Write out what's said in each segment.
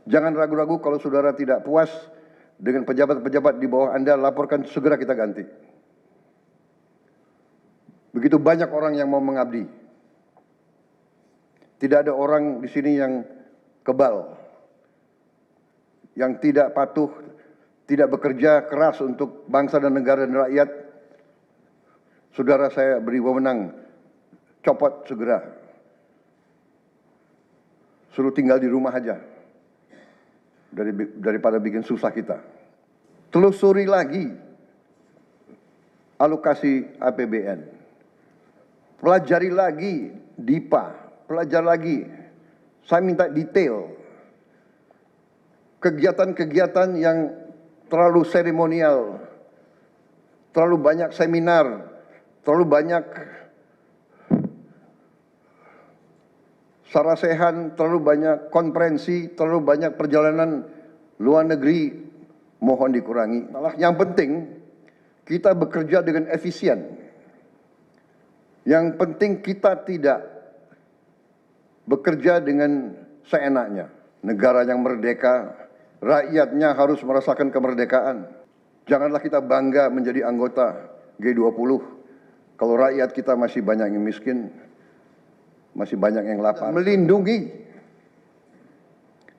Jangan ragu-ragu kalau saudara tidak puas dengan pejabat-pejabat di bawah Anda, laporkan, segera kita ganti. Begitu banyak orang yang mau mengabdi. Tidak ada orang di sini yang kebal, yang tidak patuh, tidak bekerja keras untuk bangsa dan negara dan rakyat. Saudara, saya beri wewenang, copot segera. Suruh tinggal di rumah aja, daripada bikin susah kita. Telusuri lagi alokasi APBN. Pelajari lagi DIPA, pelajari lagi. Saya minta detail. Kegiatan-kegiatan yang terlalu seremonial, terlalu banyak seminar, terlalu banyak sarasehan, terlalu banyak konferensi, terlalu banyak perjalanan luar negeri, mohon dikurangi. Yang penting kita bekerja dengan efisien. Yang penting kita tidak bekerja dengan seenaknya. Negara yang merdeka, rakyatnya harus merasakan kemerdekaan. Janganlah kita bangga menjadi anggota G20 kalau rakyat kita masih banyak yang miskin, masih banyak yang lapar. Melindungi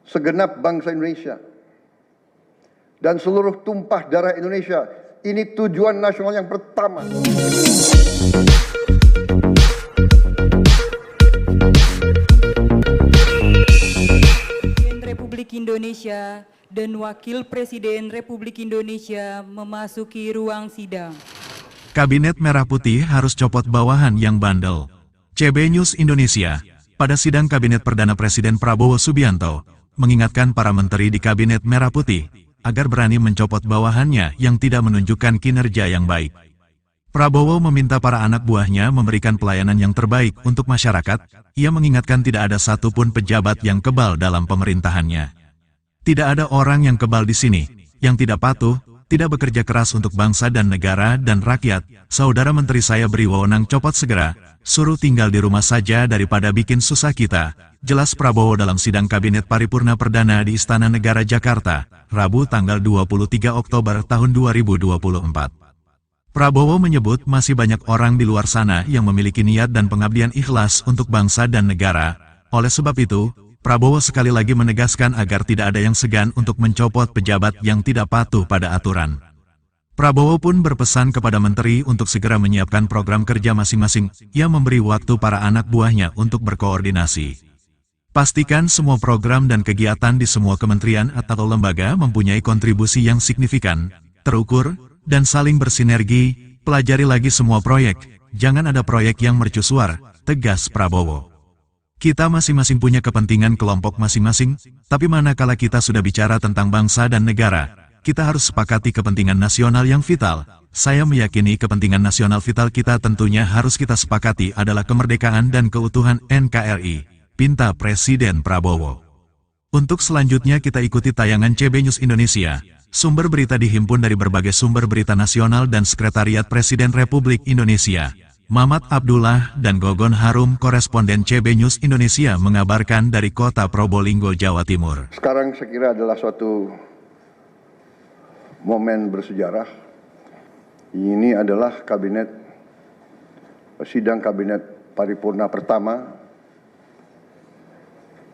segenap bangsa Indonesia dan seluruh tumpah darah Indonesia. Ini tujuan nasional yang pertama. Republik Indonesia dan Wakil Presiden Republik Indonesia memasuki ruang sidang. Kabinet Merah Putih harus copot bawahan yang bandel. CB News Indonesia, pada sidang Kabinet Perdana Presiden Prabowo Subianto, mengingatkan para menteri di Kabinet Merah Putih agar berani mencopot bawahannya yang tidak menunjukkan kinerja yang baik. Prabowo meminta para anak buahnya memberikan pelayanan yang terbaik untuk masyarakat. Ia mengingatkan tidak ada satupun pejabat yang kebal dalam pemerintahannya. Tidak ada orang yang kebal di sini, yang tidak patuh, tidak bekerja keras untuk bangsa dan negara dan rakyat. Saudara menteri, saya beri wewenang copot segera, suruh tinggal di rumah saja daripada bikin susah kita. Jelas Prabowo dalam sidang Kabinet Paripurna Perdana di Istana Negara Jakarta, Rabu tanggal 23 Oktober tahun 2024. Prabowo menyebut masih banyak orang di luar sana yang memiliki niat dan pengabdian ikhlas untuk bangsa dan negara. Oleh sebab itu, Prabowo sekali lagi menegaskan agar tidak ada yang segan untuk mencopot pejabat yang tidak patuh pada aturan. Prabowo pun berpesan kepada menteri untuk segera menyiapkan program kerja masing-masing. Ia memberi waktu para anak buahnya untuk berkoordinasi. Pastikan semua program dan kegiatan di semua kementerian atau lembaga mempunyai kontribusi yang signifikan, terukur, dan saling bersinergi. Pelajari lagi semua proyek, jangan ada proyek yang mercusuar, tegas Prabowo. Kita masing-masing punya kepentingan kelompok masing-masing, tapi manakala kita sudah bicara tentang bangsa dan negara, kita harus sepakati kepentingan nasional yang vital. Saya meyakini kepentingan nasional vital kita tentunya harus kita sepakati adalah kemerdekaan dan keutuhan NKRI, pinta Presiden Prabowo. Untuk selanjutnya kita ikuti tayangan CB News Indonesia. Sumber berita dihimpun dari berbagai sumber berita nasional dan Sekretariat Presiden Republik Indonesia. Mamat Abdullah dan Gogon Harum, koresponden CB News Indonesia, mengabarkan dari kota Probolinggo, Jawa Timur. Sekarang saya kira adalah suatu momen bersejarah. Ini adalah sidang kabinet paripurna pertama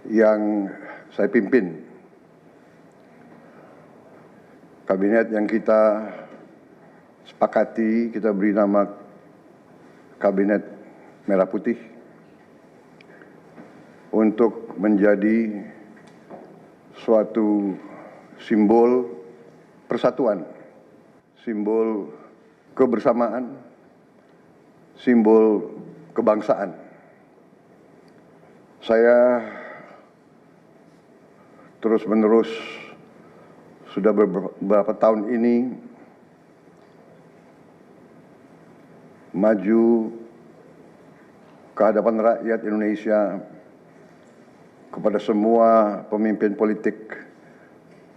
yang saya pimpin. Kabinet yang kita sepakati, kita beri nama Kabinet Merah Putih, untuk menjadi suatu simbol persatuan, simbol kebersamaan, simbol kebangsaan. Saya terus-menerus sudah beberapa tahun ini maju ke hadapan rakyat Indonesia, kepada semua pemimpin politik,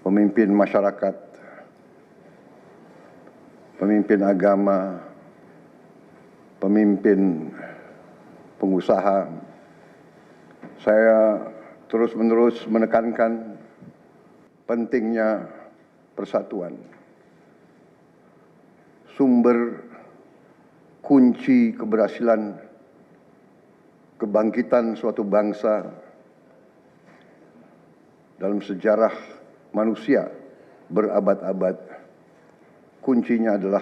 pemimpin masyarakat, pemimpin agama, pemimpin pengusaha. Saya terus-menerus menekankan pentingnya persatuan. Sumber kunci keberhasilan kebangkitan suatu bangsa dalam sejarah manusia berabad-abad, kuncinya adalah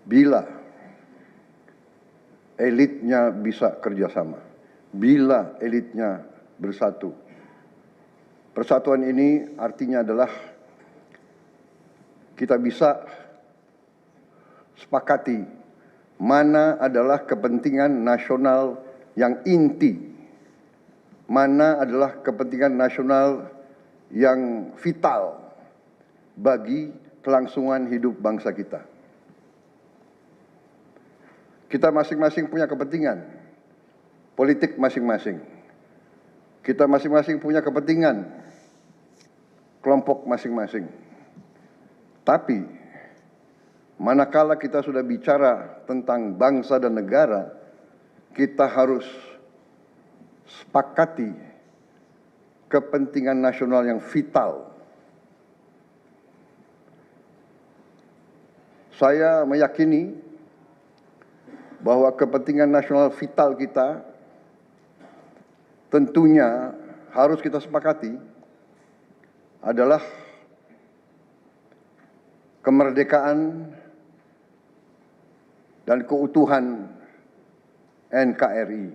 bila elitnya bisa kerjasama, bila elitnya bersatu. Persatuan ini artinya adalah kita bisa sepakati mana adalah kepentingan nasional yang inti, mana adalah kepentingan nasional yang vital bagi kelangsungan hidup bangsa kita. Kita masing-masing punya kepentingan politik masing-masing. Kita masing-masing punya kepentingan kelompok masing-masing. Tapi manakala kita sudah bicara tentang bangsa dan negara, kita harus sepakati kepentingan nasional yang vital. Saya meyakini bahwa kepentingan nasional vital kita tentunya harus kita sepakati adalah kemerdekaan dan keutuhan NKRI,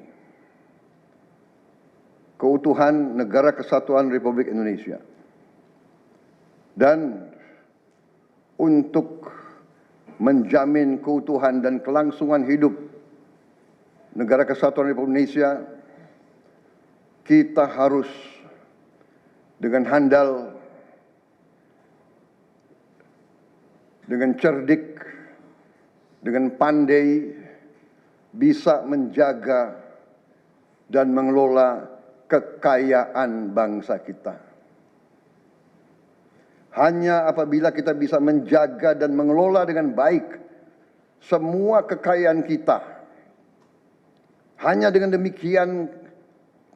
keutuhan Negara Kesatuan Republik Indonesia. Dan untuk menjamin keutuhan dan kelangsungan hidup Negara Kesatuan Republik Indonesia, kita harus dengan handal, dengan cerdik, dengan pandai bisa menjaga dan mengelola kekayaan bangsa kita. Hanya apabila kita bisa menjaga dan mengelola dengan baik semua kekayaan kita, hanya dengan demikian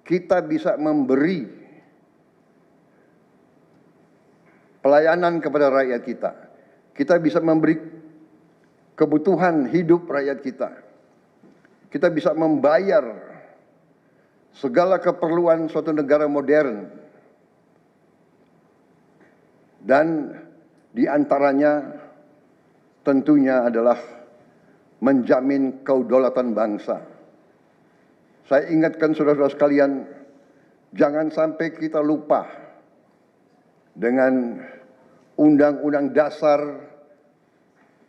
kita bisa memberi pelayanan kepada rakyat kita. Kita bisa memberi kebutuhan hidup rakyat kita. Kita bisa membayar segala keperluan suatu negara modern. Dan di antaranya tentunya adalah menjamin kedaulatan bangsa. Saya ingatkan saudara-saudara sekalian, jangan sampai kita lupa dengan Undang-Undang Dasar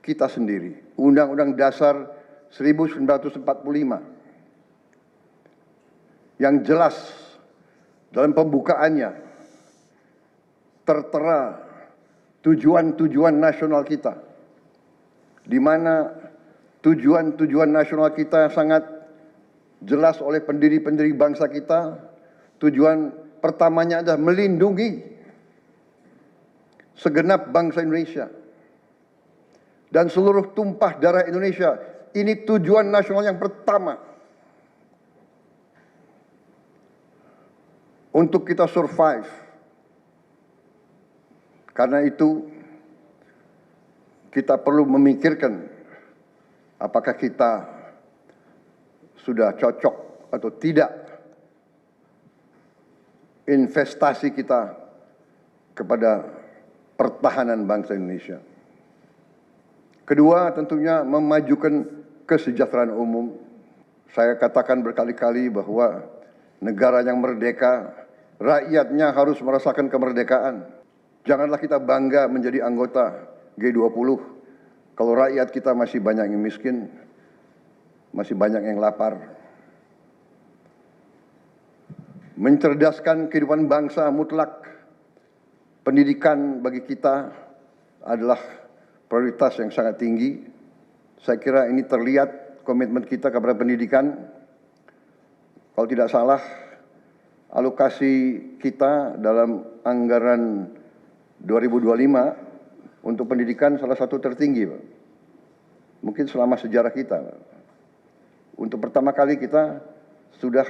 kita sendiri, Undang-Undang Dasar 1945, yang jelas dalam pembukaannya tertera tujuan-tujuan nasional kita, di mana tujuan-tujuan nasional kita sangat jelas oleh pendiri-pendiri bangsa kita. Tujuan pertamanya adalah melindungi segenap bangsa Indonesia dan seluruh tumpah darah Indonesia. Ini tujuan nasional yang pertama untuk kita survive. Karena itu kita perlu memikirkan apakah kita sudah cocok atau tidak investasi kita kepada pertahanan bangsa Indonesia. Kedua, tentunya memajukan kesejahteraan umum. Saya katakan berkali-kali bahwa negara yang merdeka, rakyatnya harus merasakan kemerdekaan. Janganlah kita bangga menjadi anggota G20 kalau rakyat kita masih banyak yang miskin, masih banyak yang lapar. Mencerdaskan kehidupan bangsa mutlak. Pendidikan bagi kita adalah prioritas yang sangat tinggi. Saya kira ini terlihat komitmen kita kepada pendidikan. Kalau tidak salah, alokasi kita dalam anggaran 2025 untuk pendidikan salah satu tertinggi, Pak. Mungkin selama sejarah kita, Pak. Untuk pertama kali kita sudah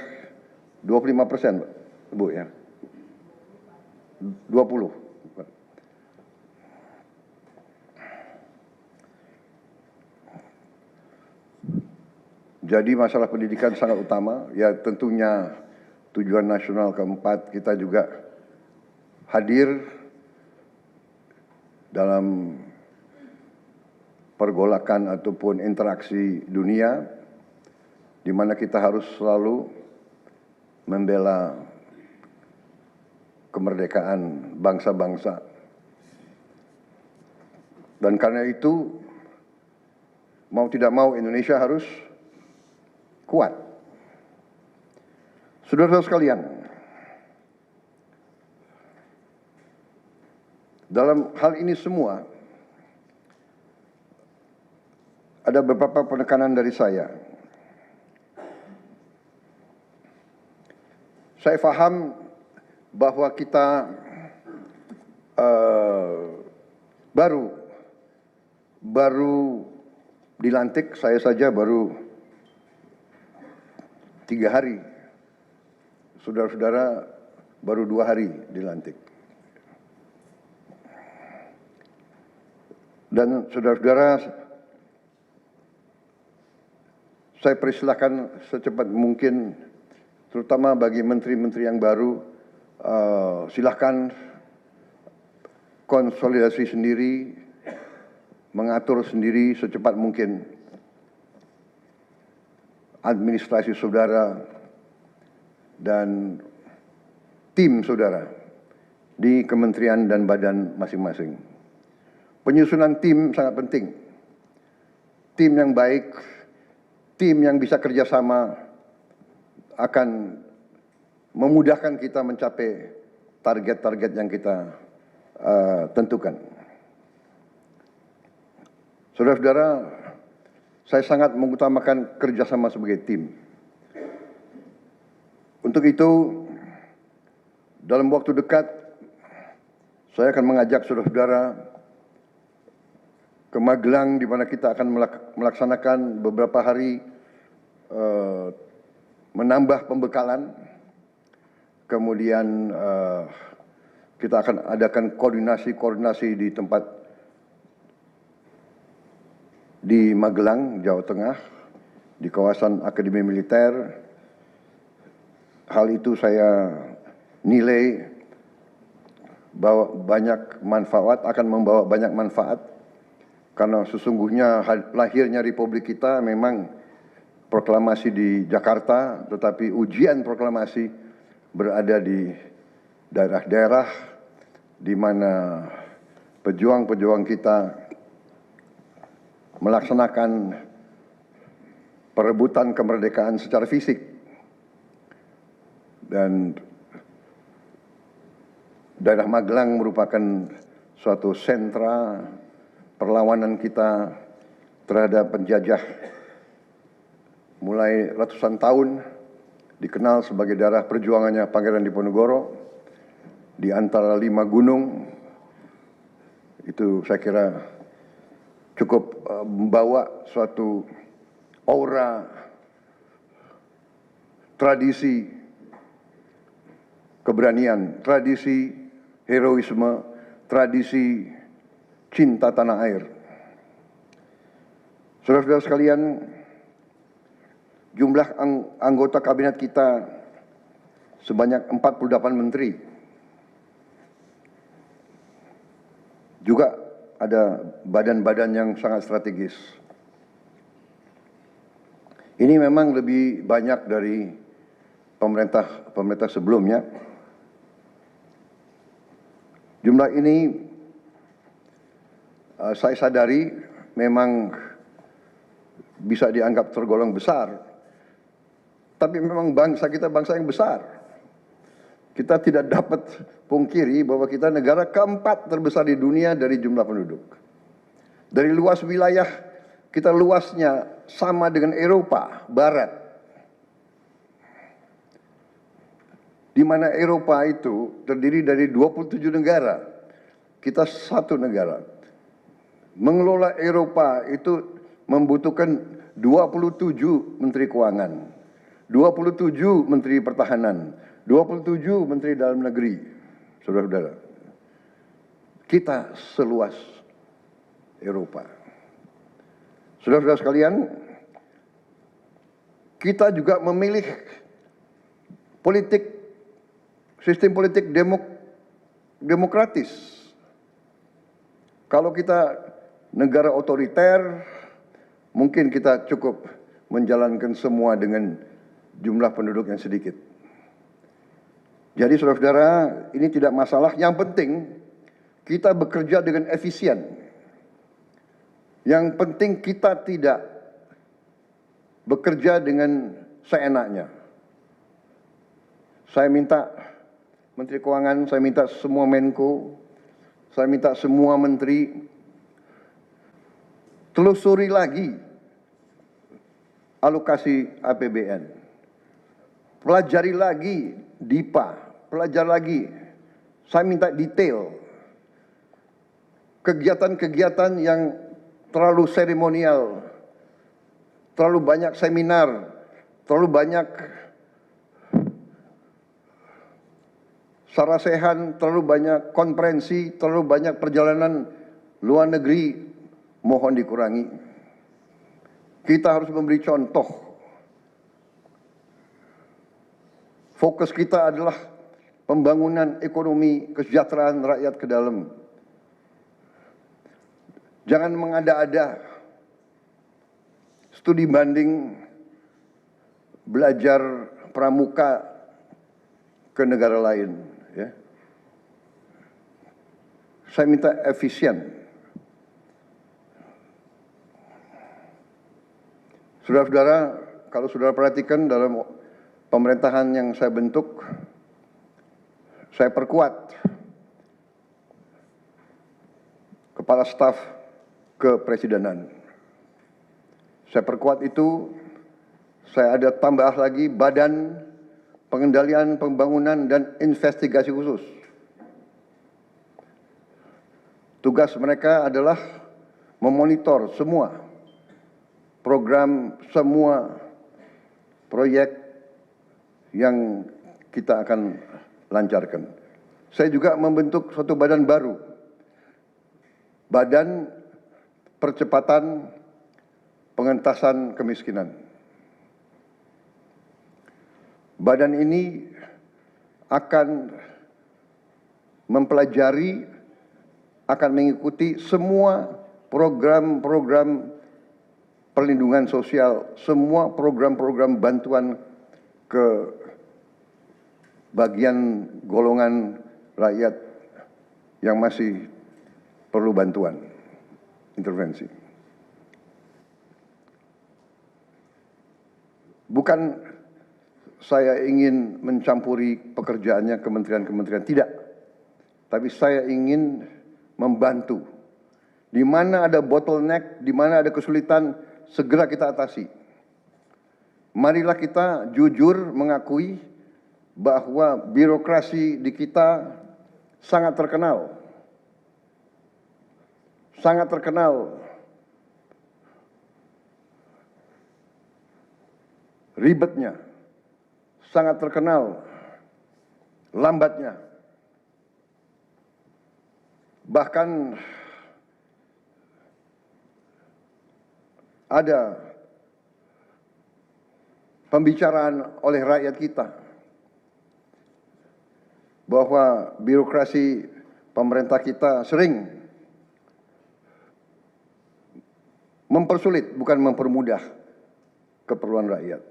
25%, Pak, Bu, ya. 20. Jadi masalah pendidikan sangat utama, ya tentunya tujuan nasional keempat kita juga hadir dalam pergolakan ataupun interaksi dunia, di mana kita harus selalu membela kemerdekaan bangsa-bangsa. Dan karena itu, mau tidak mau Indonesia harus kuat. Saudara-saudara sekalian, dalam hal ini semua, ada beberapa penekanan dari saya. Saya paham bahwa kita baru dilantik, saya saja baru 3 hari, saudara-saudara baru 2 hari dilantik. Dan saudara-saudara, saya persilahkan secepat mungkin, terutama bagi menteri-menteri yang baru, silahkan konsolidasi sendiri, mengatur sendiri secepat mungkin administrasi saudara dan tim saudara di kementerian dan badan masing-masing. Penyusunan tim sangat penting. Tim yang baik, tim yang bisa kerjasama akan memudahkan kita mencapai target-target yang kita tentukan. Saudara-saudara, saya sangat mengutamakan kerjasama sebagai tim. Untuk itu, dalam waktu dekat, saya akan mengajak saudara-saudara ke Magelang, di mana kita akan melaksanakan beberapa hari menambah pembekalan. Kemudian kita akan adakan koordinasi di tempat di Magelang, Jawa Tengah, di kawasan Akademi Militer. Hal itu saya nilai bahwa akan membawa banyak manfaat, karena sesungguhnya lahirnya Republik kita memang proklamasi di Jakarta, tetapi ujian proklamasi berada di daerah-daerah di mana pejuang-pejuang kita melaksanakan perebutan kemerdekaan secara fisik. Dan daerah Magelang merupakan suatu sentra perlawanan kita terhadap penjajah. Mulai ratusan tahun dikenal sebagai daerah perjuangannya Pangeran Diponegoro di antara 5 gunung. Itu saya kira cukup membawa suatu aura tradisi keberanian, tradisi heroisme, tradisi cinta tanah air. Saudara-saudara sekalian, jumlah anggota kabinet kita sebanyak 48 menteri. Juga ada badan-badan yang sangat strategis. Ini memang lebih banyak dari pemerintah sebelumnya. Jumlah ini saya sadari memang bisa dianggap tergolong besar. Tapi memang bangsa kita bangsa yang besar. Kita tidak dapat pungkiri bahwa kita negara keempat terbesar di dunia dari jumlah penduduk. Dari luas wilayah, kita luasnya sama dengan Eropa Barat. Di mana Eropa itu terdiri dari 27 negara. Kita satu negara. Mengelola Eropa itu membutuhkan 27 menteri keuangan, 27 menteri pertahanan, 27 menteri dalam negeri, saudara-saudara. kita seluas Eropa. Saudara-saudara sekalian, kita juga memilih sistem politik demokratis. Kalau kita negara otoriter, mungkin kita cukup menjalankan semua dengan jumlah penduduk yang sedikit. Jadi saudara-saudara, ini tidak masalah. Yang penting kita bekerja dengan efisien. Yang penting kita tidak bekerja dengan seenaknya. Saya minta Menteri Keuangan, saya minta semua Menko, saya minta semua menteri telusuri lagi alokasi APBN. Pelajari lagi DIPA, pelajari lagi. Saya minta detail. Kegiatan-kegiatan yang terlalu seremonial, terlalu banyak seminar, terlalu banyak sarasehan, terlalu banyak konferensi, terlalu banyak perjalanan luar negeri, mohon dikurangi. Kita harus memberi contoh. Fokus kita adalah pembangunan ekonomi, kesejahteraan rakyat ke dalam. Jangan mengada-ada. Studi banding belajar pramuka ke negara lain. Ya. Saya minta efisien. Saudara-saudara, kalau saudara perhatikan dalam pemerintahan yang saya bentuk, saya perkuat kepala staf kepresidenan. Saya perkuat itu, saya ada tambah lagi Badan Pengendalian Pembangunan dan Investigasi Khusus. Tugas mereka adalah memonitor semua program, semua proyek yang kita akan lancarkan. Saya juga membentuk suatu badan baru, Badan Percepatan Pengentasan Kemiskinan. Badan ini akan mempelajari, akan mengikuti semua program-program perlindungan sosial, semua program-program bantuan ke bagian golongan rakyat yang masih perlu bantuan, intervensi. Bukan saya ingin mencampuri pekerjaannya kementerian-kementerian, tidak. Tapi saya ingin membantu. Di mana ada bottleneck, di mana ada kesulitan, segera kita atasi. Marilah kita jujur mengakui bahwa birokrasi di kita sangat terkenal. Sangat terkenal ribetnya, sangat terkenal lambatnya. Bahkan ada pembicaraan oleh rakyat kita bahwa birokrasi pemerintah kita sering mempersulit, bukan mempermudah keperluan rakyat.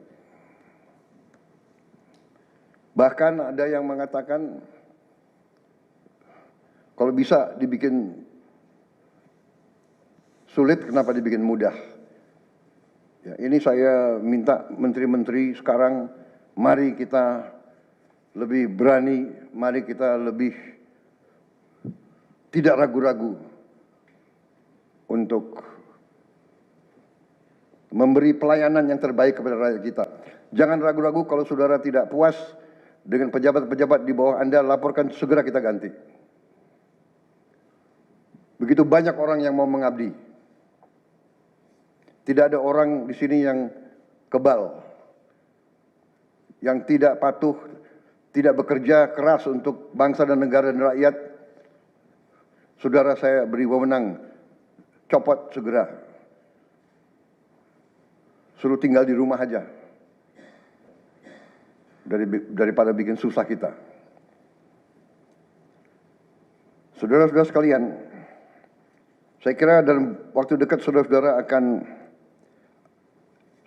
Bahkan ada yang mengatakan kalau bisa dibikin sulit, kenapa dibikin mudah? Ya, ini saya minta menteri-menteri sekarang, mari kita lebih berani, mari kita lebih tidak ragu-ragu untuk memberi pelayanan yang terbaik kepada rakyat kita. Jangan ragu-ragu kalau saudara tidak puas dengan pejabat-pejabat di bawah Anda, laporkan, segera kita ganti. Begitu banyak orang yang mau mengabdi. Tidak ada orang di sini yang kebal, yang tidak patuh, tidak bekerja keras untuk bangsa dan negara dan rakyat. saudara saya beri wewenang, copot segera. Suruh tinggal di rumah aja. Daripada bikin susah kita. Saudara-saudara sekalian, saya kira dalam waktu dekat saudara-saudara akan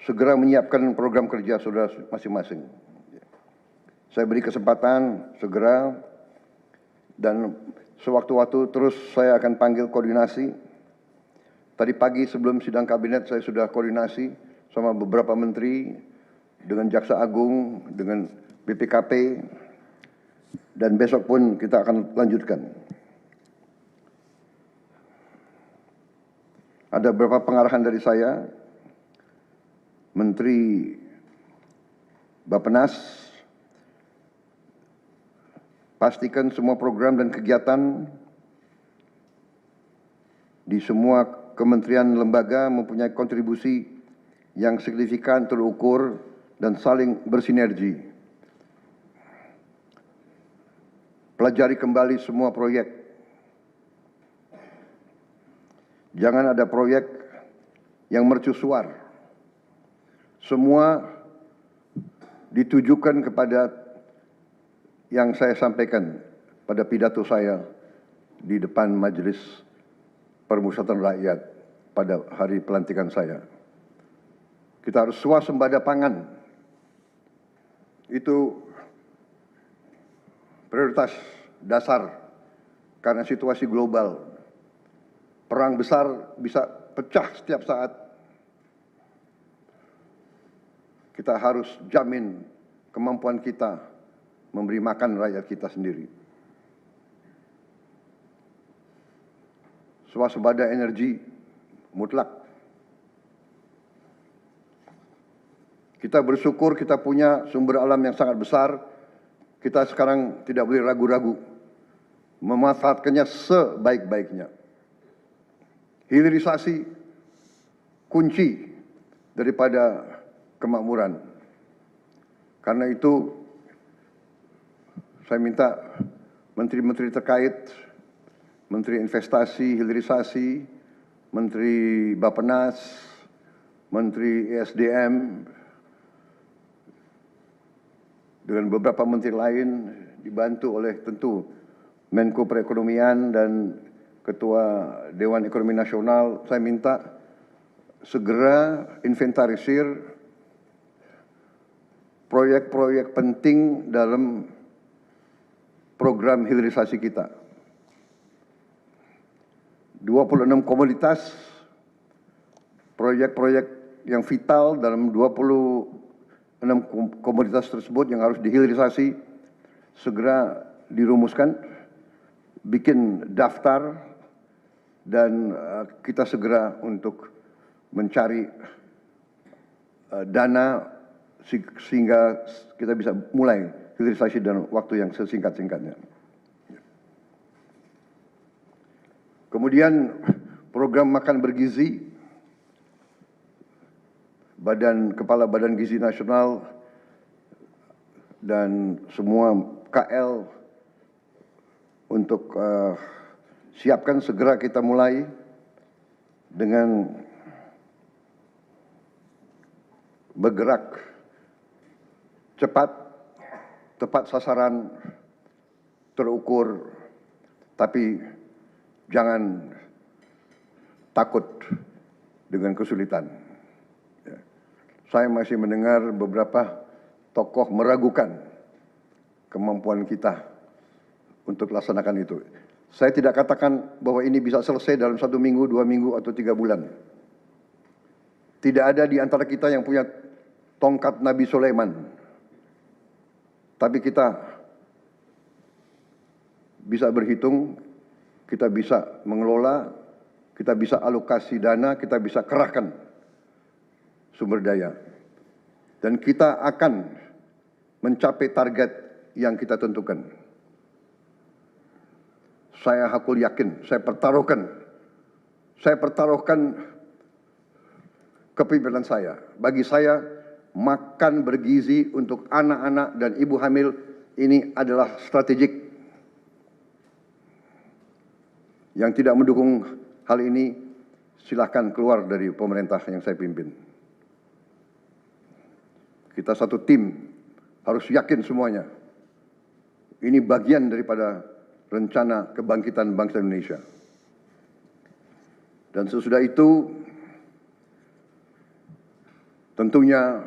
segera menyiapkan program kerja saudara masing-masing. Saya beri kesempatan segera, dan sewaktu-waktu terus saya akan panggil koordinasi. Tadi pagi sebelum sidang kabinet saya sudah koordinasi sama beberapa menteri, dengan Jaksa Agung, dengan BPKP, dan besok pun kita akan lanjutkan. Ada beberapa pengarahan dari saya, Menteri Bappenas, pastikan semua program dan kegiatan di semua kementerian lembaga mempunyai kontribusi yang signifikan, terukur, dan saling bersinergi. Pelajari kembali semua proyek. Jangan ada proyek yang mercusuar. Semua ditujukan kepada yang saya sampaikan pada pidato saya di depan Majelis Permusyawaratan Rakyat pada hari pelantikan saya. Kita harus swasembada pangan. Itu prioritas dasar karena situasi global. Perang besar bisa pecah setiap saat. Kita harus jamin kemampuan kita memberi makan rakyat kita sendiri. Swasembada energi mutlak. Kita bersyukur kita punya sumber alam yang sangat besar. Kita sekarang tidak boleh ragu-ragu memanfaatkannya sebaik-baiknya. Hilirisasi kunci daripada kemakmuran. Karena itu saya minta menteri-menteri terkait, Menteri Investasi, Hilirisasi, Menteri Bappenas, Menteri ESDM, dengan beberapa menteri lain dibantu oleh tentu Menko Perekonomian dan Ketua Dewan Ekonomi Nasional, saya minta segera inventarisir proyek-proyek penting dalam program hilirisasi kita. 26 komoditas, proyek-proyek yang vital dalam 26 komoditas tersebut yang harus dihilirisasi segera dirumuskan, bikin daftar, dan kita segera untuk mencari dana sehingga kita bisa mulai hilirisasi dalam waktu yang sesingkat-singkatnya. Kemudian program makan bergizi, Kepala Badan Gizi Nasional dan semua KL untuk siapkan segera kita mulai dengan bergerak cepat, tepat sasaran, terukur, tapi jangan takut dengan kesulitan. Saya masih mendengar beberapa tokoh meragukan kemampuan kita untuk laksanakan itu. Saya tidak katakan bahwa ini bisa selesai dalam 1 minggu, 2 minggu, atau 3 bulan. Tidak ada di antara kita yang punya tongkat Nabi Sulaiman. Tapi kita bisa berhitung, kita bisa mengelola, kita bisa alokasi dana, kita bisa kerahkan sumber daya. Dan kita akan mencapai target yang kita tentukan. Saya hakul yakin, saya pertaruhkan kepemimpinan saya. Bagi saya, makan bergizi untuk anak-anak dan ibu hamil ini adalah strategik. Yang tidak mendukung hal ini, silahkan keluar dari pemerintah yang saya pimpin. Kita satu tim, harus yakin semuanya. Ini bagian daripada rencana kebangkitan bangsa Indonesia. Dan sesudah itu, tentunya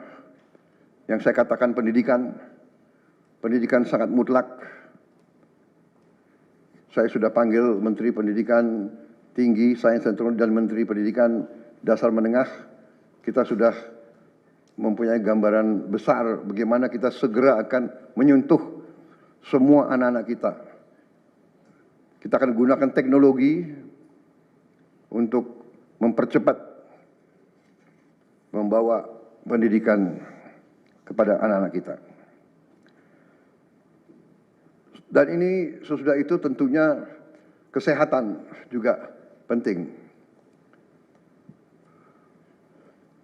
yang saya katakan pendidikan sangat mutlak. Saya sudah panggil Menteri Pendidikan Tinggi, Sains dan Teknologi dan Menteri Pendidikan Dasar Menengah. Kita sudah mempunyai gambaran besar bagaimana kita segera akan menyentuh semua anak-anak kita. Kita akan gunakan teknologi untuk mempercepat membawa pendidikan kepada anak-anak kita. Dan ini sesudah itu tentunya kesehatan juga penting.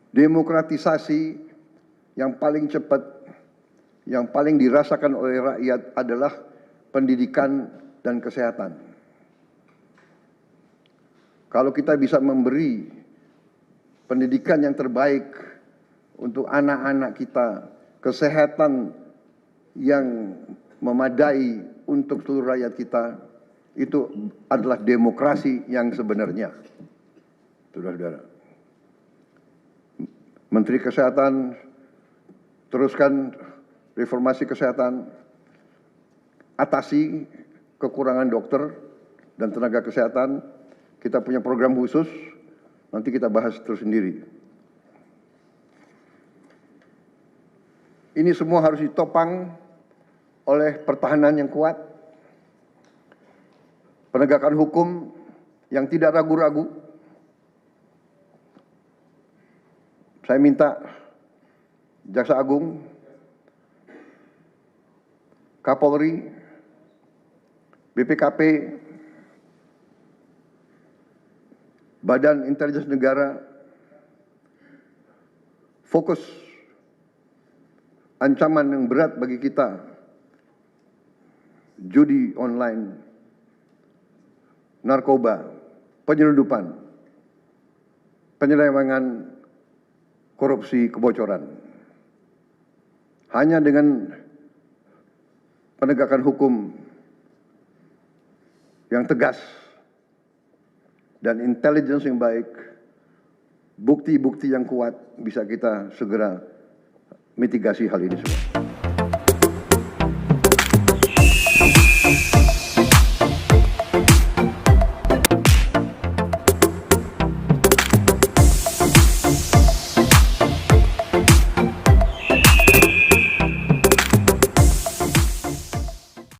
Demokratisasi yang paling cepat, yang paling dirasakan oleh rakyat adalah pendidikan dan kesehatan. Kalau kita bisa memberi pendidikan yang terbaik untuk anak-anak kita, kesehatan yang memadai untuk seluruh rakyat kita, itu adalah demokrasi yang sebenarnya. Saudara-saudara. Menteri Kesehatan teruskan reformasi kesehatan, atasi kekurangan dokter dan tenaga kesehatan. Kita punya program khusus, nanti kita bahas tersendiri. Ini semua harus ditopang oleh pertahanan yang kuat, penegakan hukum yang tidak ragu-ragu. Saya minta Jaksa Agung, Kapolri, BPKP, Badan Intelijen Negara fokus ancaman yang berat bagi kita, judi online, narkoba, penyelundupan, penyelewengan, korupsi, kebocoran. Hanya dengan penegakan hukum yang tegas dan intelligence yang baik, bukti-bukti yang kuat, bisa kita segera mitigasi hal ini semua.